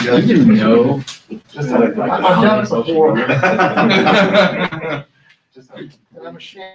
You didn't know. Just I've done it before. And I'm ashamed.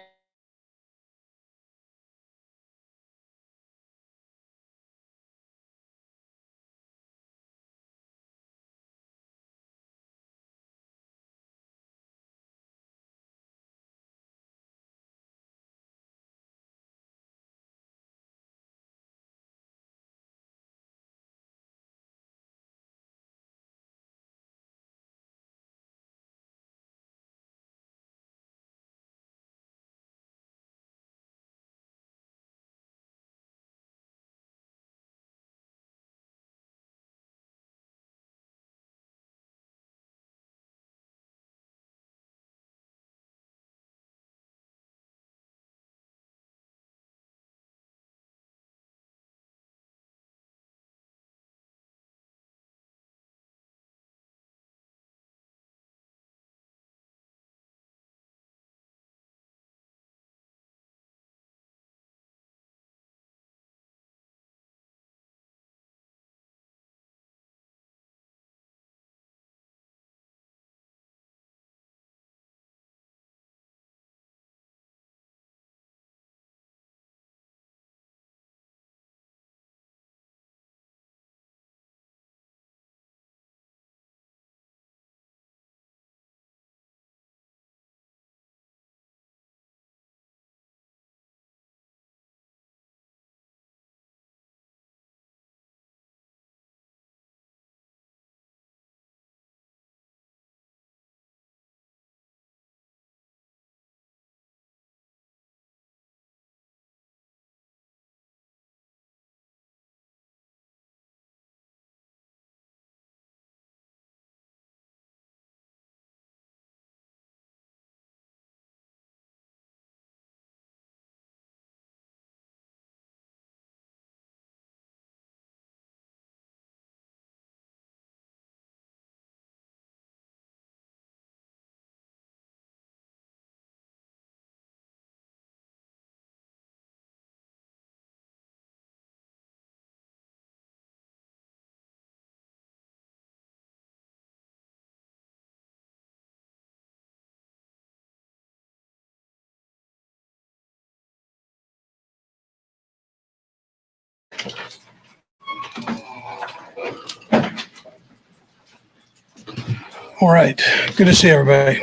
All right. Good to see everybody.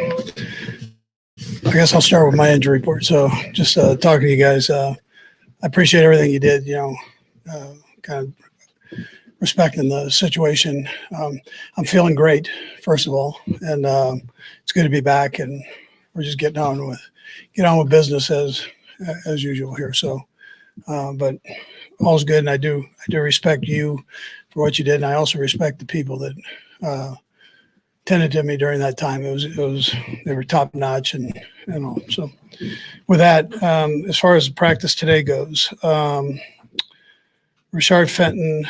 I guess I'll start with my injury report. So just talking to you guys, I appreciate everything you did, kind of respecting the situation. I'm feeling great, first of all, and it's good to be back, and we're just getting on with business as usual here. So, but all's good, and I do respect you for what you did, and I also respect the people that tended to me during that time. They were top notch and all. So with that, as far as practice today goes, Richard Fenton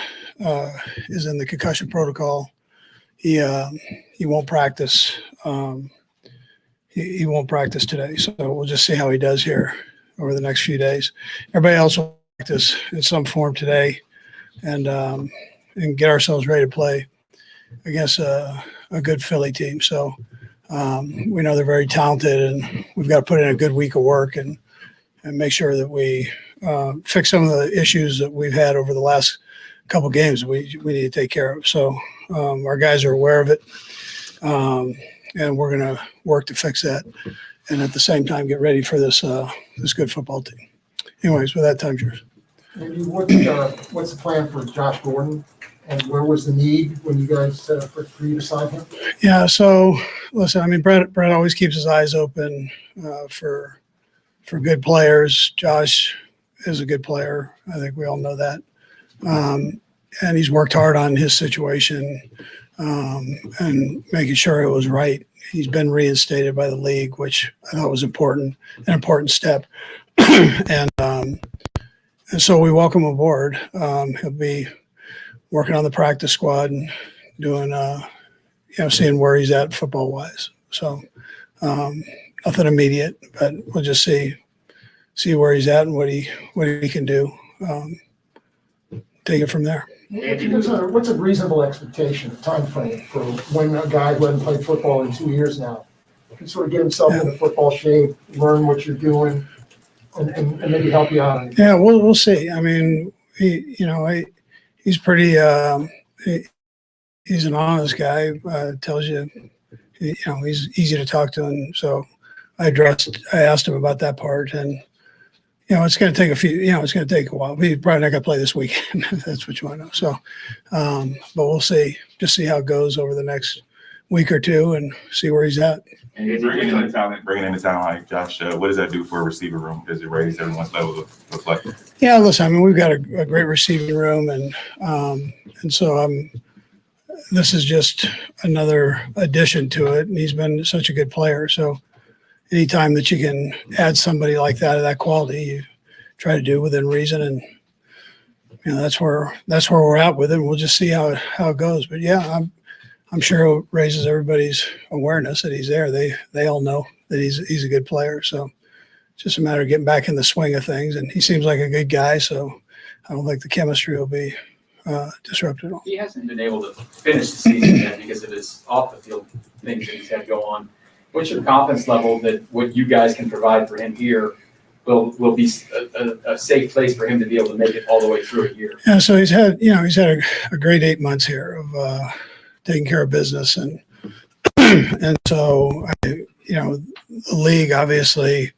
is in the concussion protocol. He won't practice. He won't practice today. So we'll just see how he does here over the next few days. Everybody else will practice in some form today and get ourselves ready to play against a good Philly team. So we know they're very talented, and we've got to put in a good week of work and make sure that we fix some of the issues that we've had over the last couple games we need to take care of. So our guys are aware of it, and we're going to work to fix that, and at the same time get ready for this good football team. Anyways, with that, time's yours. Maybe what's the plan for Josh Gordon, and where was the need when you guys for you to sign him? Yeah. So listen, I mean, Brett always keeps his eyes open for good players. Josh is a good player. I think we all know that. And he's worked hard on his situation and making sure it was right. He's been reinstated by the league, which I thought was an important step. And so we welcome him aboard. He'll be working on the practice squad and doing, seeing where he's at football wise. So nothing immediate, but we'll just see where he's at and what he can do. Take it from there. What's a reasonable expectation, a time frame for when a guy who hasn't played football in 2 years now can sort of get himself into football shape, learn what you're doing, and maybe help you out? Yeah, we'll see. I mean, he's pretty. He's an honest guy. Tells you, he's easy to talk to, and so I asked him about that part, and it's going to take it's going to take a while. He's probably not going to play this weekend. If that's what you want to know. So, but we'll see. Just see how it goes over the next week or two, and see where he's at. And bringing in the talent like Josh, what does that do for a receiver room? Does it raise everyone's level of play? Yeah, listen. I mean, we've got a great receiving room, and so this is just another addition to it. And he's been such a good player. So anytime that you can add somebody like that of that quality, you try to do within reason, and that's where we're at with it. We'll just see how it goes. But yeah, I'm sure it raises everybody's awareness that he's there. They all know that he's a good player. So it's just a matter of getting back in the swing of things. And he seems like a good guy. So I don't think the chemistry will be disrupted at all. He hasn't been able to finish the season yet because of his off the field things that he's had go on. What's your confidence level that what you guys can provide for him here will be a safe place for him to be able to make it all the way through a year? Yeah, so he's had a great 8 months here of taking care of business, and so the league obviously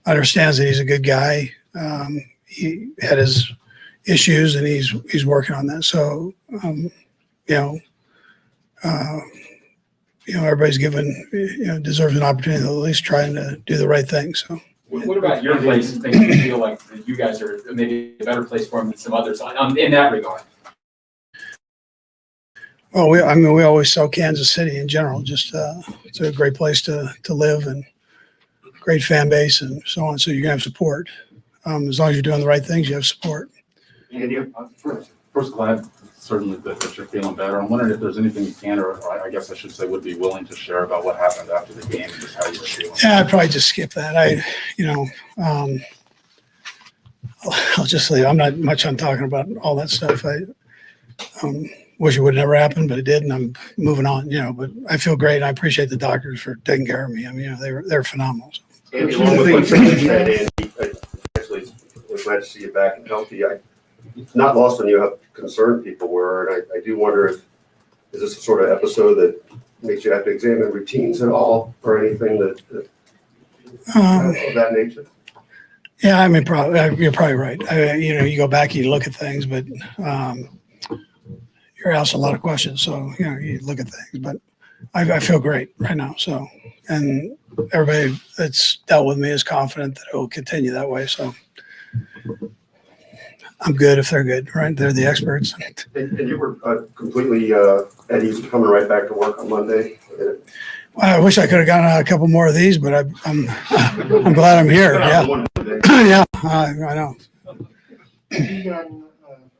understands that he's a good guy. He had his issues, and he's working on that. So everybody's given deserves an opportunity to at least trying to do the right thing. So. What about your place and things you feel like you guys are maybe a better place for him than some others in that regard? Well, we always sell Kansas City in general. Just it's a great place to live, and great fan base and so on. So you're gonna have support. As long as you're doing the right things, you have support. Andy, first glad certainly that you're feeling better. I'm wondering if there's anything you can, or I guess I should say, would be willing to share about what happened after the game and just how you were feeling. Yeah, I'd probably just skip that. I'll just leave. I'm not much on talking about all that stuff. I wish it would never happen, but it did, and I'm moving on. But I feel great. And I appreciate the doctors for taking care of me. I mean, they're phenomenal. Andy, along with what you said, Andy, actually, we're glad to see you back and healthy. It's not lost on you how concerned people were, and I do wonder is this a sort of episode that makes you have to examine routines at all, or anything that of that nature? Yeah, I mean, you're probably right. You go back and you look at things, but you're asked a lot of questions, so you look at things. But I feel great right now. So, and everybody that's dealt with me is confident that it will continue that way. So. I'm good if they're good, right? They're the experts. And you were completely at ease coming right back to work on Monday. Well, I wish I could have gotten a couple more of these, but I'm glad I'm here. Yeah, yeah, I know.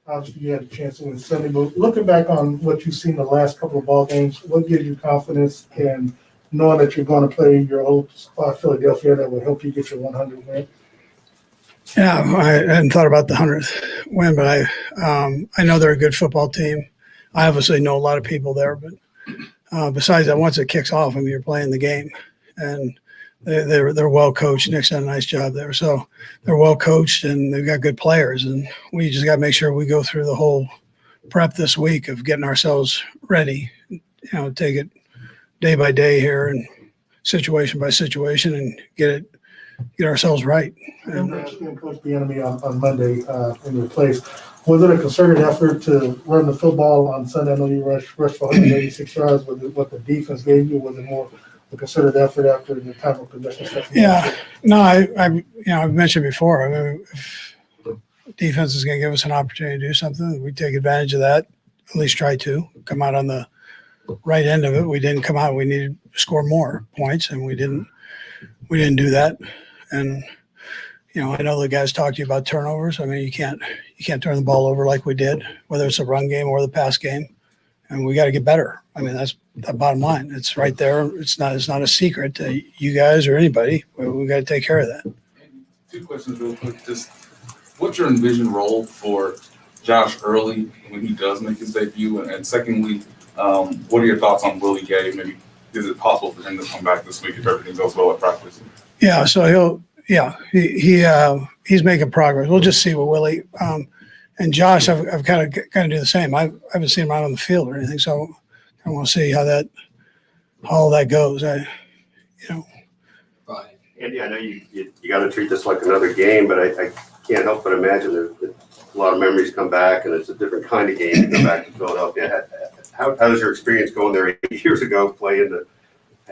Obviously, you had a chance to win Sunday, but looking back on what you've seen the last couple of ball games, what gives you confidence in knowing that you're going to play your old spot, Philadelphia, that would help you get your 100 win? Yeah, I hadn't thought about the 100th win, but I know they're a good football team. I obviously know a lot of people there, but besides that, once it kicks off, I mean, you're playing the game, and they're well coached. Nick's done a nice job there, so they're well coached and they've got good players, and we just got to make sure we go through the whole prep this week of getting ourselves ready. Take it day by day here and situation by situation, and get ourselves right. And Coach Bieniemy on Monday in your place. Was it a concerted effort to run the football on Sunday? I know you rushed for 186 yards. Was it what the defense gave you? Was it more a concerted effort after the time of possession stuff? Yeah, no, I've mentioned before. I mean, if defense is going to give us an opportunity to do something, we take advantage of that. At least try to come out on the right end of it. We didn't come out. We needed to score more points, and we didn't do that. And I know the guys talk to you about turnovers. I mean, you can't turn the ball over like we did, whether it's a run game or the pass game. And we got to get better. I mean, that's the bottom line. It's right there. It's not a secret to you guys or anybody. We got to take care of that. Two questions real quick. Just what's your envisioned role for Josh early when he does make his debut? And secondly, what are your thoughts on Willie Gay? Maybe is it possible for him to come back this week if everything goes well at practice? Yeah, so he's making progress. We'll just see with Willie. And Josh, I've kind of do the same. I haven't seen him out on the field or anything, so I want to see how all that goes. Andy, I know you got to treat this like another game, but I can't help but imagine that a lot of memories come back, and it's a different kind of game to come back to Philadelphia. How does your experience going there 8 years ago play into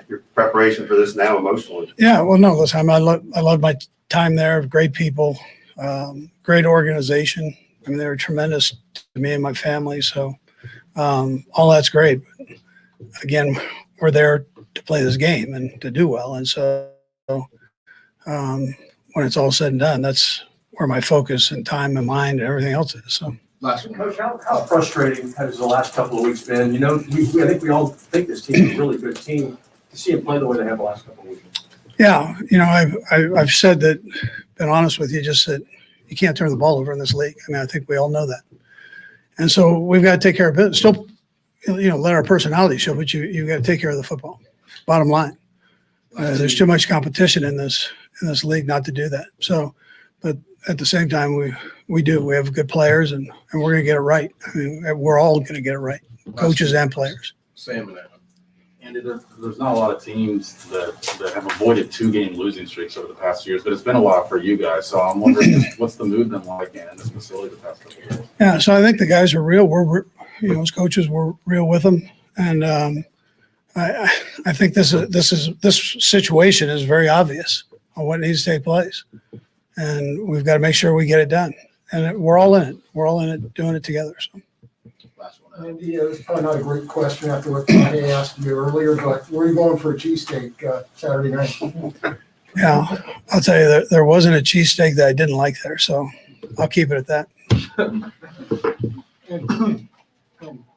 your preparation for this now emotionally? Yeah, well, no, listen, I love my time there. Great people, great organization. I mean, they were tremendous to me and my family. So all that's great. But again, we're there to play this game and to do well. And so when it's all said and done, that's where my focus and time and mind and everything else is. So. Last one. Coach, how frustrating has the last couple of weeks been? You know, I think we all think this team is a really good team. To see them play the way they have the last couple of weeks. Yeah, I've said that, been honest with you, just that you can't turn the ball over in this league. I mean, I think we all know that. And so we've got to take care of business. Still, let our personality show, but you got to take care of the football. Bottom line. There's too much competition in this league not to do that. So, but at the same time, we have good players and we're going to get it right. I mean, we're all going to get it right, coaches and players. Sam and Evan. Andy, there's not a lot of teams that have avoided 2-game losing streaks over the past years, but it's been a while for you guys. So I'm wondering what's the mood been like in this facility the past couple of years? Yeah, so I think the guys are real. We're as coaches, we're real with them, and I think this situation is very obvious on what needs to take place, and we've got to make sure we get it done. And we're all in it. We're all in it, doing it together. So. Last one. Andy, this is probably not a great question after what I asked you earlier, but where are you going for a cheesesteak Saturday night? Yeah, I'll tell you, there wasn't a cheesesteak that I didn't like there, so I'll keep it at that.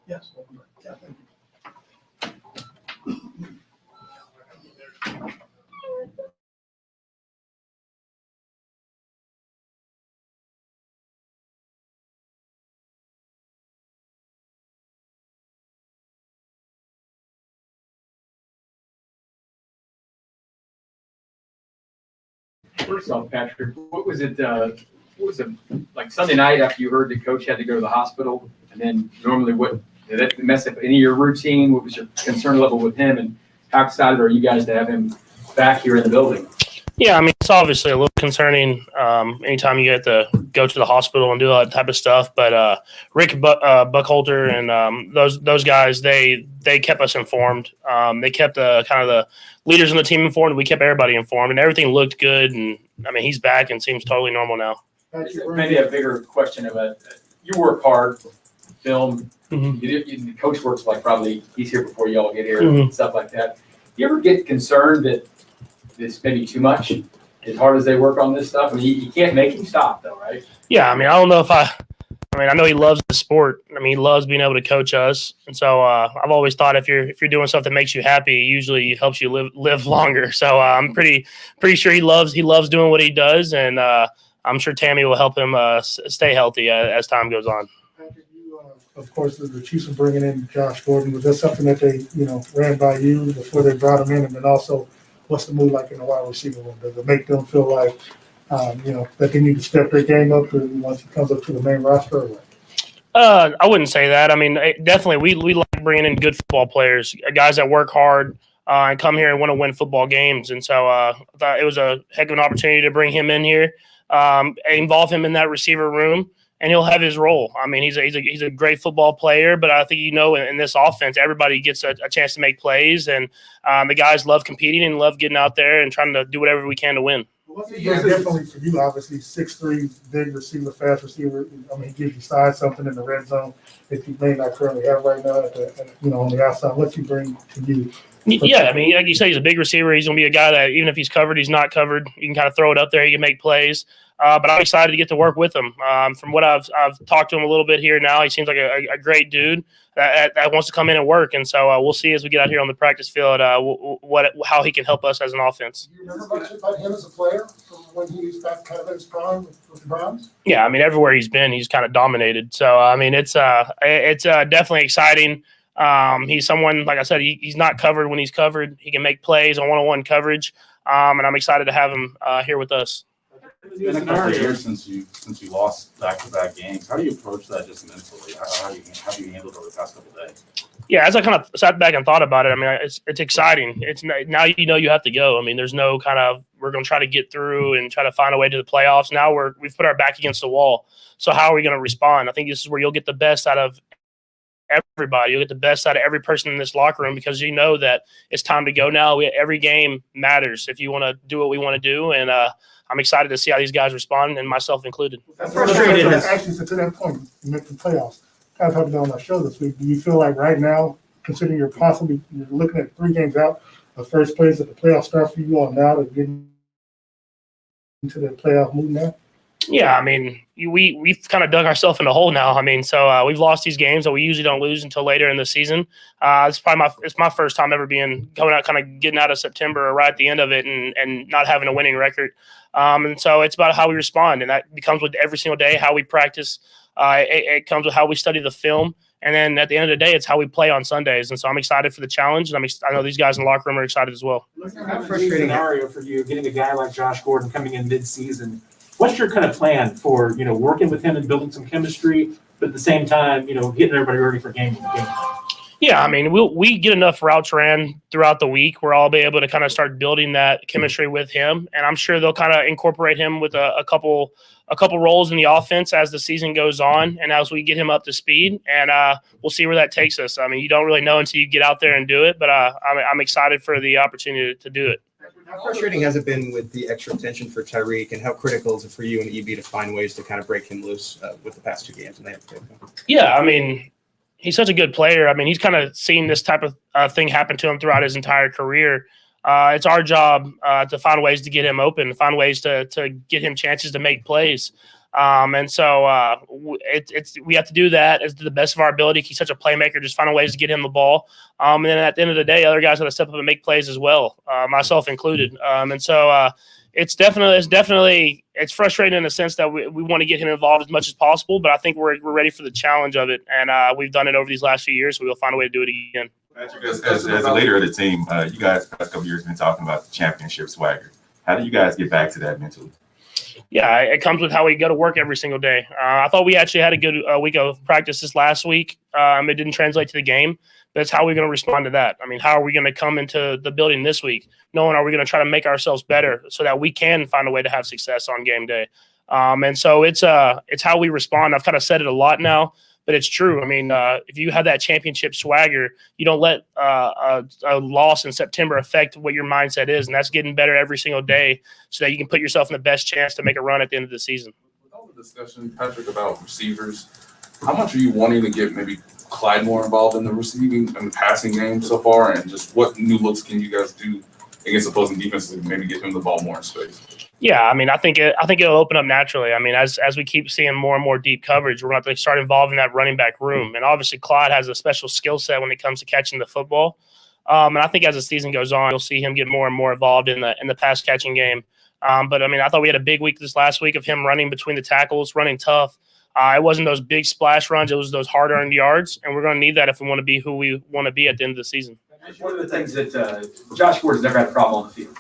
Yes. Yeah, thank you. First off, Patrick, what was it like Sunday night after you heard that coach had to go to the hospital? And then normally did that mess up any of your routine? What was your concern level with him? And how excited are you guys to have him back here in the building? Yeah, I mean, it's obviously a little concerning anytime you get to go to the hospital and do all that type of stuff. But Rick Buckholter and those guys, they kept us informed. They kept kind of the leaders in the team informed. We kept everybody informed, and everything looked good. And, I mean, he's back and seems totally normal now. Maybe a bigger question about you work hard, film. Mm-hmm. The coach works like probably he's here before you all get here and stuff like that. You ever get concerned that it's maybe too much as hard as they work on this stuff? I mean, you can't make him stop though, right? Yeah, I mean, I don't know if I know he loves the sport. I mean, he loves being able to coach us. And so I've always thought if you're doing something that makes you happy, it usually helps you live longer. So I'm pretty sure he loves doing what he does. And I'm sure Tammy will help him stay healthy as time goes on. Patrick, of course, the Chiefs are bringing in Josh Gordon. Was that something that they, ran by you before they brought him in? And then also, what's the mood like in the wide receiver room? Does it make them feel like, that they need to step their game up once it comes up to the main roster? Or what? I wouldn't say that. I mean, definitely we like bringing in good football players, guys that work hard and come here and want to win football games. And so I thought it was a heck of an opportunity to bring him in here, involve him in that receiver room, and he'll have his role. I mean, he's a great football player, but I think in this offense, everybody gets a chance to make plays, and the guys love competing and love getting out there and trying to do whatever we can to win. What's it differently for you? Obviously, 6'3", big receiver, fast receiver. I mean, he gives you size, something in the red zone. that you may not currently have right now on the outside? What's he bring to you? Yeah, I mean, like you say, he's a big receiver. He's going to be a guy that even if he's covered, he's not covered. You can kind of throw it up there. He can make plays. But I'm excited to get to work with him. From what I've talked to him a little bit here now, he seems like a great dude that wants to come in and work. And so we'll see as we get out here on the practice field how he can help us as an offense. Do you remember much about him as a player from when he was back kind of in his prime with the Browns? Yeah, I mean, everywhere he's been, he's kind of dominated. So I mean, it's definitely exciting. He's someone, like I said, he's not covered when he's covered. He can make plays on one-on-one coverage, and I'm excited to have him here with us. It's been a couple of years since you lost back-to-back games. How do you approach that just mentally? How do you handle it over the past couple of days? Yeah, as I kind of sat back and thought about it, I mean, it's exciting. It's now you have to go. I mean, there's no kind of we're going to try to get through and try to find a way to the playoffs. Now we've put our back against the wall. So how are we going to respond? I think this is where you'll get the best out of everybody. You'll get the best out of every person in this locker room because you know that it's time to go now. Every game matters if you want to do what we want to do, and I'm excited to see how these guys respond, and myself included. That's frustrating. Actually, to that point, you make the playoffs. Kind of talked about on my show this week. Do you feel like right now, considering you're looking at 3 games out, the first place that the playoffs start for you all now to get into the playoff mood now? Yeah, I mean, we've kind of dug ourselves in a hole now. I mean, so we've lost these games that we usually don't lose until later in the season. It's my first time ever going out, kind of getting out of September or right at the end of it and not having a winning record. And so it's about how we respond, and that becomes with every single day, how we practice. It comes with how we study the film. And then at the end of the day, it's how we play on Sundays. And so I'm excited for the challenge, and I know these guys in the locker room are excited as well. How frustrating scenario for you getting a guy like Josh Gordon coming in mid-season. What's your kind of plan for, working with him and building some chemistry, but at the same time, getting everybody ready for game? Yeah, I mean, we get enough routes ran throughout the week where I'll be able to kind of start building that chemistry with him, and I'm sure they'll kind of incorporate him with a couple roles in the offense as the season goes on and as we get him up to speed, and we'll see where that takes us. I mean, you don't really know until you get out there and do it, but I'm excited for the opportunity to do it. How frustrating has it been with the extra attention for Tyreek, and how critical is it for you and EB to find ways to kind of break him loose with the past 2 games? Yeah, I mean, he's such a good player. I mean, he's kind of seen this type of thing happen to him throughout his entire career. It's our job to find ways to get him open, find ways to get him chances to make plays. And so we have to do that as to the best of our ability. He's such a playmaker, just finding ways to get him the ball. And then at the end of the day, other guys got to step up and make plays as well, myself included. And so it's frustrating in the sense that we want to get him involved as much as possible, but I think we're ready for the challenge of it. And we've done it over these last few years, so we'll find a way to do it again. Patrick, as a leader of the team, you guys past couple years been talking about the championship swagger. How do you guys get back to that mentally? Yeah, it comes with how we go to work every single day. I thought we actually had a good week of practice this last week. It didn't translate to the game, but it's how we're going to respond to that. I mean, how are we going to come into the building this week knowing are we going to try to make ourselves better so that we can find a way to have success on game day? And so it's how we respond. I've kind of said it a lot now, but it's true. I mean, if you have that championship swagger, you don't let a loss in September affect what your mindset is, and that's getting better every single day so that you can put yourself in the best chance to make a run at the end of the season. With all the discussion, Patrick, about receivers, how much are you wanting to get maybe Clyde more involved in the receiving and the passing game so far, and just what new looks can you guys do against opposing defenses to maybe get him the ball more in space? Yeah, I mean, I think it'll open up naturally. I mean, as we keep seeing more and more deep coverage, we're going to have to start involving that running back room. And obviously, Clyde has a special skill set when it comes to catching the football. And I think as the season goes on, you'll see him get more and more involved in the pass catching game. But I mean, I thought we had a big week this last week of him running between the tackles, running tough. It wasn't those big splash runs; it was those hard-earned yards, and we're going to need that if we want to be who we want to be at the end of the season. One of the things that Josh Gordon's never had a problem on the field.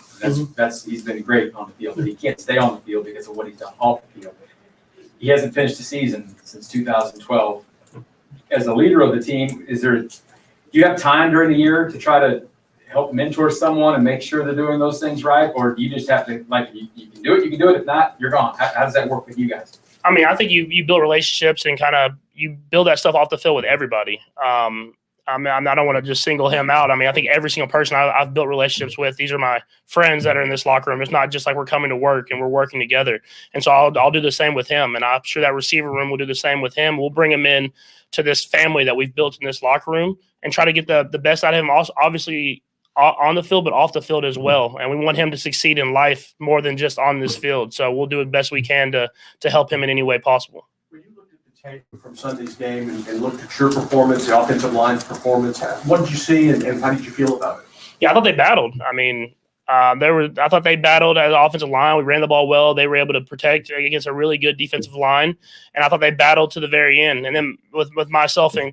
That's he's been great on the field, but he can't stay on the field because of what he's done off the field. He hasn't finished the season since 2012. As a leader of the team, do you have time during the year to try to help mentor someone and make sure they're doing those things right, or do you just have to you can do it? If not, you're gone. How does that work with you guys? I mean, I think you build relationships and kind of you build that stuff off the field with everybody. I mean, I don't want to just single him out. I mean, I think every single person I've built relationships with, these are my friends that are in this locker room. It's not just like we're coming to work and we're working together. And so I'll do the same with him. And I'm sure that receiver room will do the same with him. We'll bring him in to this family that we've built in this locker room and try to get the best out of him. Also, obviously on the field, but off the field as well. And we want him to succeed in life more than just on this field. So we'll do the best we can to help him in any way possible. When you looked at the tape from Sunday's game and looked at your performance, the offensive line's performance, what did you see and how did you feel about it? Yeah, I thought they battled. I mean, I thought they battled as an offensive line. We ran the ball well. They were able to protect against a really good defensive line, and I thought they battled to the very end. And then with myself in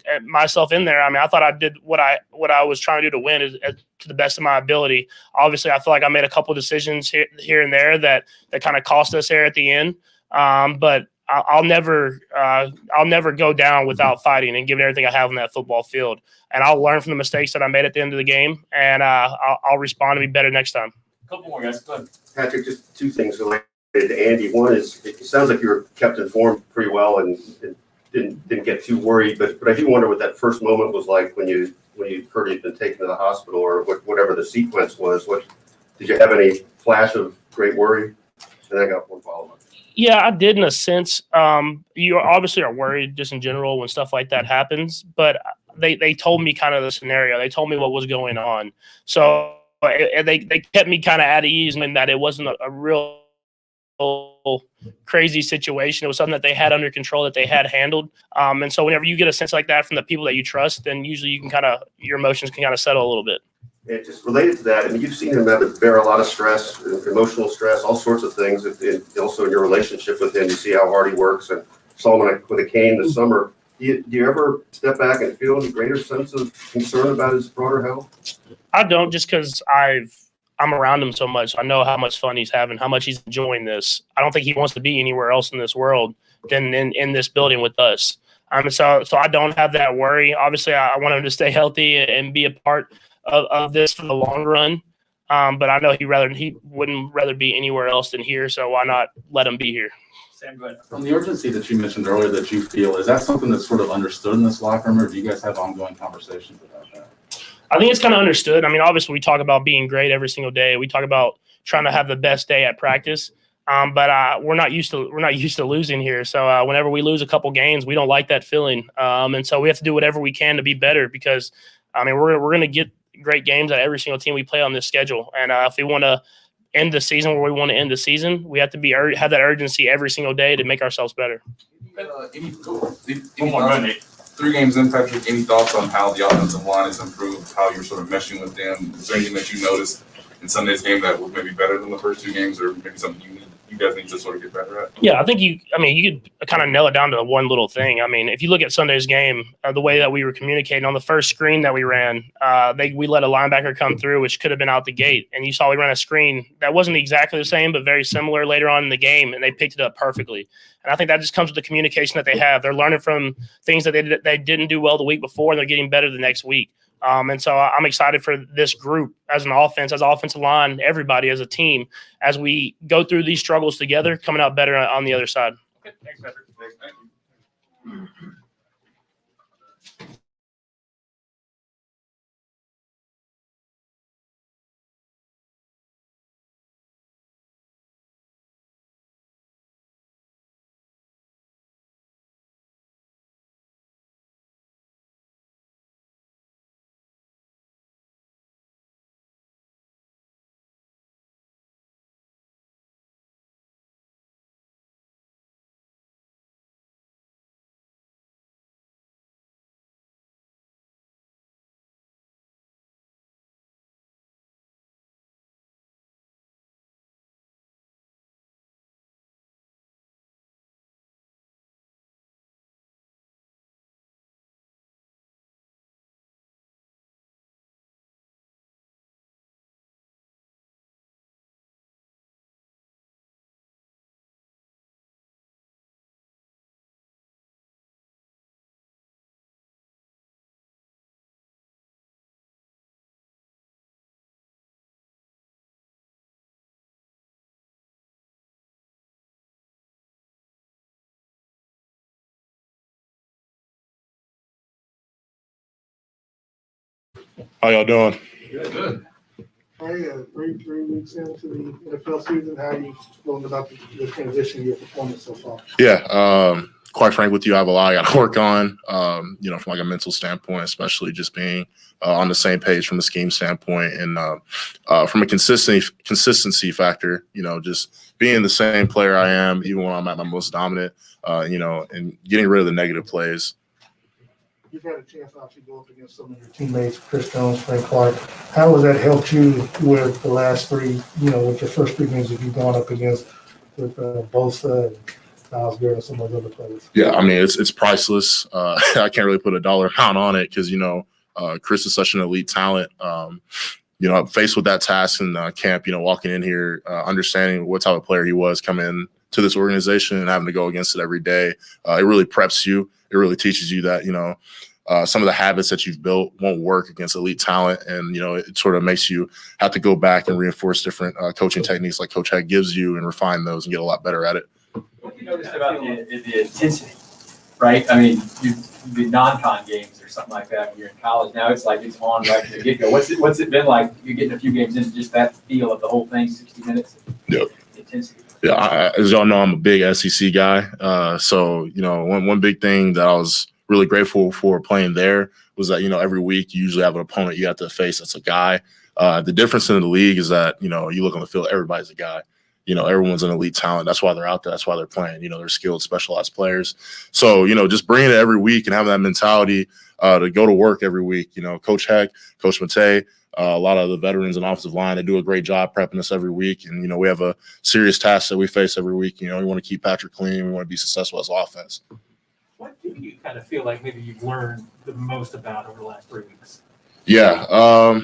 there, I mean, I thought I did what I was trying to do to win to the best of my ability. Obviously, I feel like I made a couple of decisions here and there that kind of cost us there at the end. But I'll never go down without fighting and giving everything I have on that football field. And I'll learn from the mistakes that I made at the end of the game, and I'll respond to be better next time. A couple more guys. Go ahead. Patrick, just two things related to Andy. One is, it sounds like you were kept informed pretty well and didn't get too worried, but I do wonder what that first moment was like when you heard he'd been taken to the hospital, or whatever the sequence was. Did you have any flash of great worry? And I got one follow-up. Yeah, I did in a sense. You obviously are worried just in general when stuff like that happens, but they told me kind of the scenario. They told me what was going on. So they kept me kind of at ease, and that it wasn't a real crazy situation. It was something that they had under control, that they had handled. And so whenever you get a sense like that from the people that you trust, then usually you can your emotions can kind of settle a little bit. And just related to that, I mean, you've seen him have to bear a lot of stress, emotional stress, all sorts of things. And also in your relationship with him, you see how hard he works, and saw him with a cane this summer. Do you ever step back and feel any greater sense of concern about his broader health? I don't, just because I'm around him so much. I know how much fun he's having, how much he's enjoying this. I don't think he wants to be anywhere else in this world than in this building with us. So I don't have that worry. Obviously, I want him to stay healthy and be a part of this for the long run. But I know he wouldn't rather be anywhere else than here. So why not let him be here? Sam, go ahead. From the urgency that you mentioned earlier that you feel, is that something that's sort of understood in this locker room, or do you guys have ongoing conversations about that? I think it's kind of understood. I mean, obviously, we talk about being great every single day. We talk about trying to have the best day at practice. But we're not used to losing here. So whenever we lose a couple games, we don't like that feeling. And so we have to do whatever we can to be better, because I mean we're going to get great games at every single team we play on this schedule. And if we want to end the season where we want to end the season, we have to have that urgency every single day to make ourselves better. Any 3 games in, Patrick, any thoughts on how the offensive line has improved, how you're sort of meshing with them? Is there anything that you noticed in Sunday's game that was maybe better than the first 2 games, or maybe something you guys need to sort of get better at? Yeah, I think you could kind of nail it down to one little thing. I mean, if you look at Sunday's game, the way that we were communicating on the first screen that we ran, we let a linebacker come through, which could have been out the gate. And you saw we ran a screen that wasn't exactly the same, but very similar later on in the game, and they picked it up perfectly. And I think that just comes with the communication that they have. They're learning from things that they didn't do well the week before, and they're getting better the next week. And so I'm excited for this group as an offense, as offensive line, everybody as a team, as we go through these struggles together, coming out better on the other side. Okay, thanks, Patrick. Thank you. How y'all doing? Good. All right, 3 weeks into the NFL season, how are you feeling about the transition of your performance so far? Yeah, quite frank with you, I have a lot I got to work on, from like a mental standpoint, especially just being on the same page from a scheme standpoint and from a consistency factor, just being the same player I am, even when I'm at my most dominant, and getting rid of the negative plays. You've had a chance to actually go up against some of your teammates, Chris Jones, Frank Clark. How has that helped you with the last 3, with your first 3 games that you've gone up against with Bosa and Miles Garrett and some of those other players? Yeah, I mean, it's priceless. I can't really put a dollar amount on it because, Chris is such an elite talent. Faced with that task in camp, walking in here, understanding what type of player he was coming to this organization and having to go against it every day, it really preps you. It really teaches you that, some of the habits that you've built won't work against elite talent. And, it sort of makes you have to go back and reinforce different coaching techniques like Coach Heck gives you and refine those and get a lot better at it. What have you noticed about the intensity, right? I mean, the non-con games or something like that when you're in college. Now it's like it's on right from the get-go. What's it been like? You're getting a few games into just that feel of the whole thing, 60 minutes? Yep. Intensity. Yeah, as y'all know, I'm a big SEC guy. So, one big thing that I was really grateful for playing there was that, every week you usually have an opponent you have to face that's a guy. The difference in the league is that, you look on the field, everybody's a guy. Everyone's an elite talent. That's why they're out there. That's why they're playing. They're skilled, specialized players. So, just bringing it every week and having that mentality to go to work every week. Coach Heck, Coach Matei, a lot of the veterans and offensive line, they do a great job prepping us every week. And, we have a serious task that we face every week. We want to keep Patrick clean. We want to be successful as offense. What do you kind of feel like maybe you've learned the most about over the last 3 weeks? Yeah.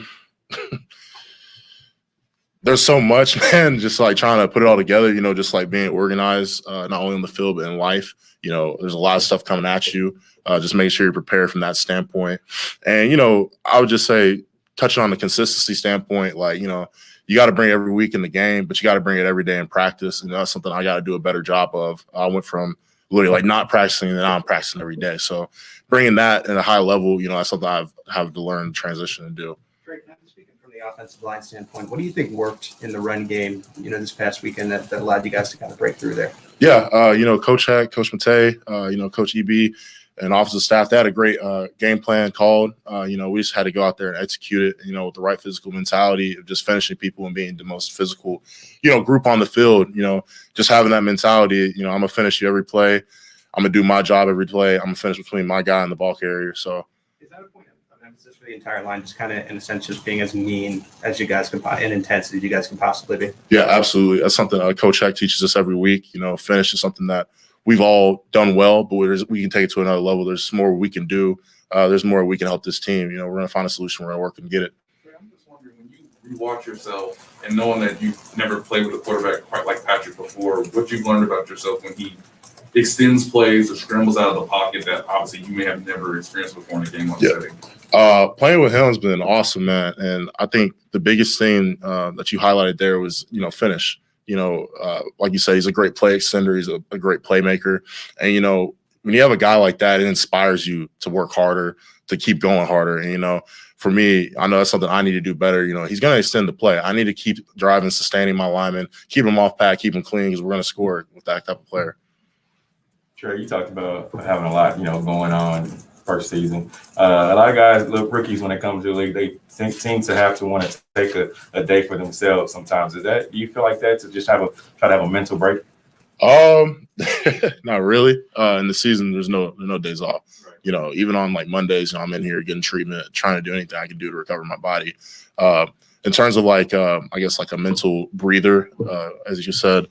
There's so much, man, just like trying to put it all together, just like being organized, not only on the field, but in life. There's a lot of stuff coming at you, just making sure you're prepared from that standpoint. And, I would just say, touching on the consistency standpoint, you got to bring it every week in the game, but you got to bring it every day in practice. And that's something I got to do a better job of. I went from literally not practicing and now I'm practicing every day. So bringing that at a high level, that's something I've had to learn, transition, and do. Speaking from the offensive line standpoint, what do you think worked in the run game, this past weekend that allowed you guys to kind of break through there? Yeah, Coach Heck, Coach Matei, Coach EB, and offensive staff, they had a great game plan called. We just had to go out there and execute it, with the right physical mentality of just finishing people and being the most physical, group on the field. Just having that mentality, I'm going to finish you every play. I'm going to do my job every play. I'm going to finish between my guy and the ball carrier. So is that a point of emphasis for the entire line, just kind of in a sense just being as mean as you guys can, and intensity as you guys can possibly be? Yeah, absolutely. That's something Coach Heck teaches us every week. Finish is something that we've all done well, but we can take it to another level. There's more we can do. There's more we can help this team. We're going to find a solution. We're going to work and get it. I'm just wondering, when you rewatch yourself and knowing that you've never played with a quarterback quite like Patrick before, what you've learned about yourself when he extends plays or scrambles out of the pocket that obviously you may have never experienced before in a game setting? Playing with him has been awesome, man. And I think the biggest thing that you highlighted there was, finish. Like you said, he's a great play extender. He's a great playmaker. And, when you have a guy like that, it inspires you to work harder, to keep going harder. And, for me, I know that's something I need to do better. He's going to extend the play. I need to keep driving, sustaining my linemen, keep him off pack, keep him clean, because we're going to score with that type of player. Trey, you talked about having a lot, going on first season. A lot of guys, little rookies, when they come to the league, they seem to have to want to take a day for themselves sometimes. Do you feel like that, to just try to have a mental break? Not really. In the season, there's no days off. Right. Even on like Mondays, I'm in here getting treatment, trying to do anything I can do to recover my body. In terms of I guess like a mental breather, as you said,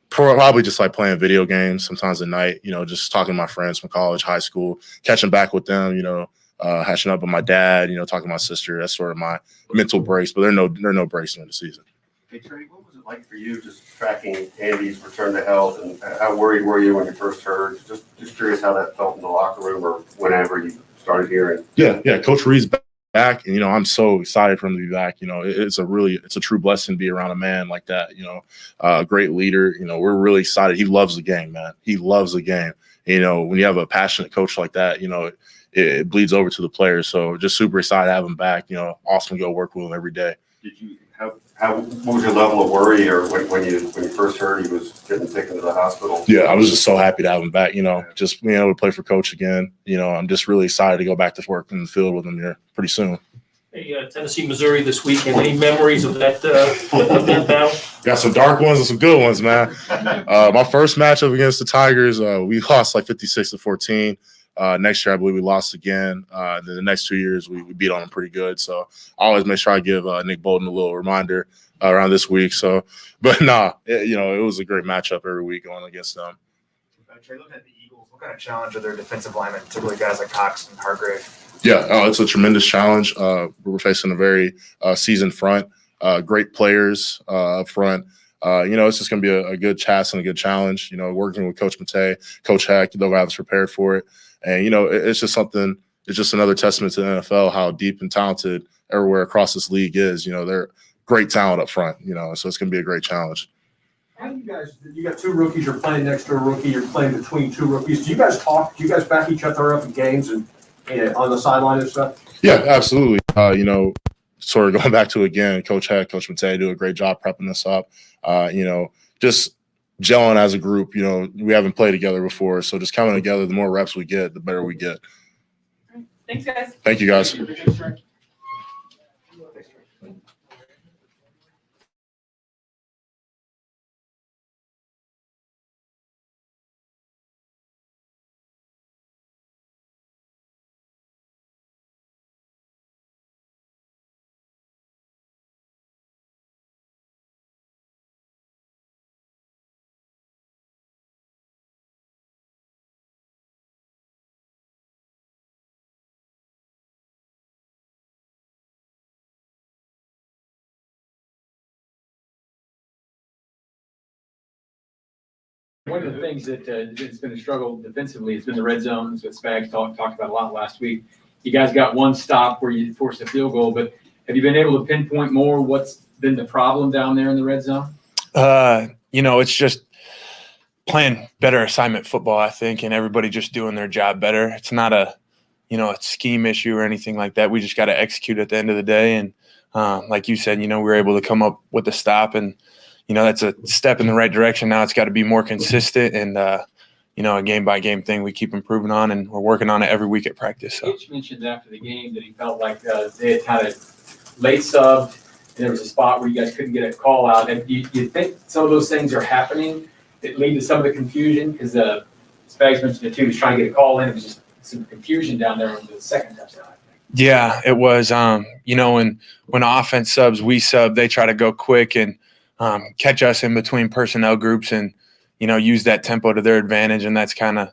probably just like playing video games sometimes at night, just talking to my friends from college, high school, catching back with them, hashing up with my dad, talking to my sister. That's sort of my mental breaks, but there are no breaks during the season. Hey, Trey, what was it like for you just tracking Andy's return to health, and how worried were you when you first heard? Just curious how that felt in the locker room or whenever you started hearing. Yeah. Coach Reid's back, and I'm so excited for him to be back. It's a true blessing to be around a man like that. A great leader. We're really excited. He loves the game, man. He loves the game. When you have a passionate coach like that, it it bleeds over to the players. So just super excited to have him back. You know, awesome to go work with him every day. Did you what was your level of worry, or when you first heard he was getting taken to the hospital? Yeah, I was just so happy to have him back. You know, just being able to play for Coach again. You know, I'm just really excited to go back to work in the field with him here pretty soon. Hey, Tennessee, Missouri this weekend. Any memories of that battle? Got some dark ones and some good ones, man. My first matchup against the Tigers, we lost like 56-14. Next year, I believe we lost again. Then the next 2 years, we beat on them pretty good. So I always make sure I give Nick Bolton a little reminder around this week. So, but it was a great matchup every week going against them. Trey, looking at the Eagles, what kind of challenge are their defensive linemen, particularly guys like Cox and Hargrave? Yeah, it's a tremendous challenge. We're facing a very seasoned front, great players up front. It's just going to be a good task and a good challenge. You know, working with Coach Matei, Coach Hack, they'll have us prepared for it. And, it's just something, it's just another testament to the NFL, how deep and talented everywhere across this league is. You know, they're great talent up front, so it's going to be a great challenge. How do you got two rookies, you're playing next to a rookie, you're playing between two rookies. Do you guys talk? Do you guys back each other up in games and on the sideline and stuff? Yeah, absolutely. Sort of going back to, again, Coach Hack, Coach Matei do a great job prepping us up. Just gelling as a group. We haven't played together before, so just coming together, the more reps we get, the better we get. Thanks, guys. Thank you, guys. One of the things that has been a struggle defensively has been the red zones that Spags talked about a lot last week. You guys got one stop where you forced a field goal, but have you been able to pinpoint more what's been the problem down there in the red zone? It's just playing better assignment football, I think, and everybody just doing their job better. It's not a scheme issue or anything like that. We just got to execute at the end of the day. And like you said, we were able to come up with a stop, and that's a step in the right direction. Now it's got to be more consistent and, a game-by-game thing we keep improving on, and we're working on it every week at practice. So. Hitch mentioned after the game that he felt like they had kind of late subbed, and there was a spot where you guys couldn't get a call out. And you think some of those things are happening that lead to some of the confusion? Because Spags mentioned it too. He was trying to get a call in. It was just some confusion down there on the second touchdown. Yeah, it was. When offense subs, we sub. They try to go quick and catch us in between personnel groups and, use that tempo to their advantage. And that's kind of,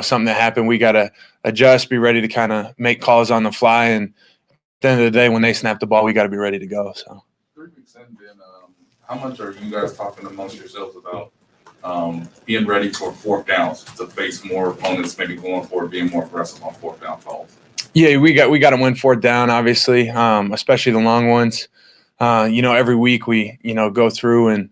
something that happened. We got to adjust, be ready to kind of make calls on the fly. And at the end of the day, when they snap the ball, we got to be ready to go. So 3 weeks in, then, how much are you guys talking amongst yourselves about being ready for fourth downs to face more opponents, maybe going forward, being more aggressive on fourth down calls? Yeah, we got to win fourth down, obviously, especially the long ones. Every week we, go through and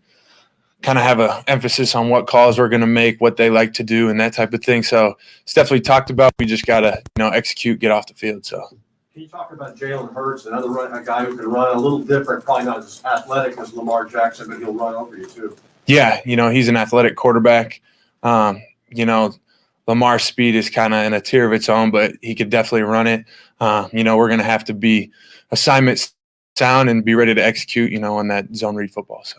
kind of have an emphasis on what calls we're going to make, what they like to do, and that type of thing. So it's definitely talked about. We just got to, execute, get off the field. So. Can you talk about Jalen Hurts, a guy who can run a little different, probably not as athletic as Lamar Jackson, but he'll run over you too? Yeah, he's an athletic quarterback. Lamar's speed is kind of in a tier of its own, but he could definitely run it. We're going to have to be assignment sound and be ready to execute, on that zone read football. So.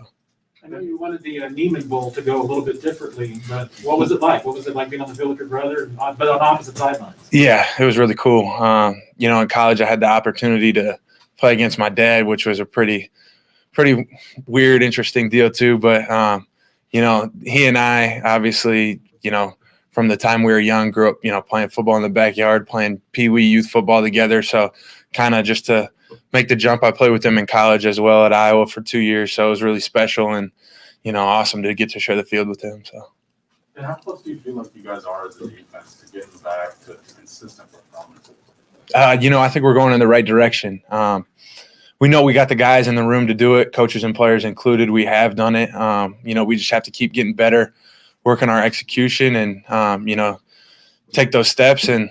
I know you wanted the Nieman Bowl to go a little bit differently, but what was it like? What was it like being on the field with your brother, but on opposite sidelines? Yeah, it was really cool. In college, I had the opportunity to play against my dad, which was a pretty weird, interesting deal too. But, he and I obviously, from the time we were young, grew up, playing football in the backyard, playing peewee youth football together. So kind of just to make the jump, I played with him in college as well at Iowa for 2 years. So it was really special and, awesome to get to share the field with him. So. And how close do you feel like you guys are as a defense to getting back to consistent performance? I think we're going in the right direction. We know we got the guys in the room to do it, coaches and players included. We have done it. We just have to keep getting better, work on our execution and, take those steps and,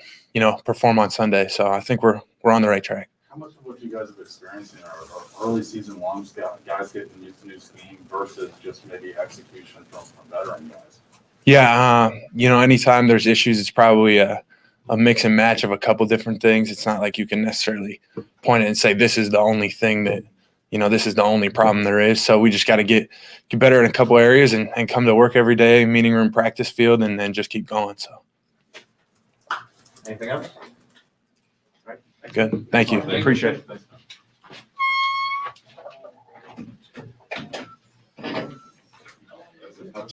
perform on Sunday. So I think we're on the right track. How much of what you guys have experienced in our early season long guys getting used to new scheme versus just maybe execution from veteran guys? Yeah, anytime there's issues, it's probably a mix and match of a couple different things. It's not like you can necessarily point it and say this is the only thing that, this is the only problem there is. So we just got to get better in a couple areas and come to work every day, meeting room, practice field, and then just keep going. So Anything else? good. Thank you. Thank you. Appreciate it.